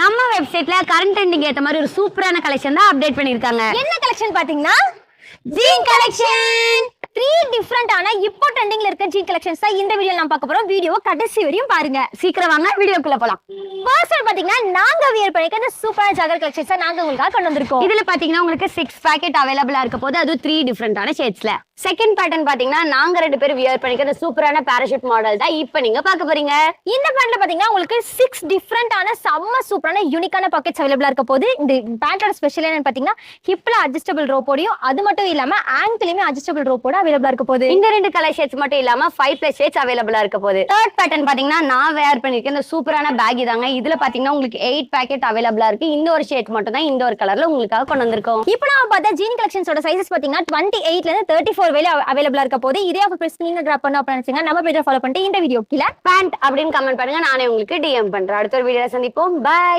நம்ம வெப்சைட்ல current trending ஏத்த மாதிரி ஒரு சூப்பரான கலெக்ஷன் தான் அப்டேட் பண்ணிருக்காங்க. என்ன கலெக்ஷன் பாத்தீங்கன்னா ஜீன் கலெக்ஷன். 3 டிஃபரண்டான இப்போ ட்ரெண்டிங்ல இருக்க ஜீன் கலெக்ஷன்ஸ் தான் இந்த வீடியோல நான் பார்க்க போறோம். வீடியோவை கடைசி வரையும் பாருங்க. சீக்கிரம் வாங்க வீடியோக்குள்ள போலாம். ஃபர்ஸ்ட் பாத்தீங்கன்னா நாங்க வியர் பண்ணிருக்க இந்த சூப்பரான ஜாகர் கலெக்ஷன்ஸ் நாங்க உங்களுக்காக கொண்டு வந்திருக்கோம். இதுல பாத்தீங்கன்னா உங்களுக்கு 6 பாக்கெட் அவைலபிளா இருக்க போது அது 3 டிஃபரண்டான ஷேட்ஸ்ல. செகண்ட் பேட்டர்ன் பாத்தீங்கன்னா நாங்க 2 பேர் வியர் பண்ணிருக்க இந்த சூப்பரான பாராசூட் மாடல் தான் இப்போ நீங்க பார்க்க போறீங்க. இந்த பேண்ட்ல பாத்தீங்கன்னா உங்களுக்கு 6 டிஃபரண்டான செம்ம சூப்பரான யூனிக்கான பாக்கெட்ஸ் அவைலபிளா இருக்க போது. இந்த பேண்டோட ஸ்பெஷல் என்னன்னு பாத்தீங்கன்னா ஹிப்ல அட்ஜஸ்டபிள் ரோப்போடையும் அது மட்டும் இல்லாம ஆங்கிள்லயுமே அட்ஜஸ்டபிள் ரோப்போட அவைலபிளா இருக்க போது. இந்த 2 கலர் ஷேட்ஸ் மட்டும் இல்லாம 5+ ஷேட்ஸ் அவைலபிளா இருக்க போது. தேர்ட் பேட்டர்ன் பாத்தீங்கன்னா நான் வேர் பண்ணிருக்க இந்த சூப்பரான பேக் இதாங்க. இதுல பாத்தீங்கன்னா உங்களுக்கு 8 பாக்கெட் அவைலபிளா இருக்கு. இந்த ஒரு ஷேட் மட்டும் தான் இந்த ஒரு கலர்ல உங்களுக்காக கொண்டு வந்திருக்கோம். இப்போ நாம பார்த்தா ஜீன் கலெக்ஷன்ஸோட சைஸஸ் பாத்தீங்கன்னா 28ல இருந்து 34 வரை அவைலபிளா இருக்க போது. இதே ஆஃபர் பிரைஸ் நீங்க டிராப் பண்ணனும் அப்ப நினைச்சீங்க நம்ம பேஜை ஃபாலோ பண்ணிட்டு இந்த வீடியோ கீழ பேண்ட் அப்படின்னு கமெண்ட் பண்ணுங்க. நானே உங்களுக்கு டிஎம் பண்றேன். அடுத்த ஒரு வீடியோல சந்திப்போம். பை.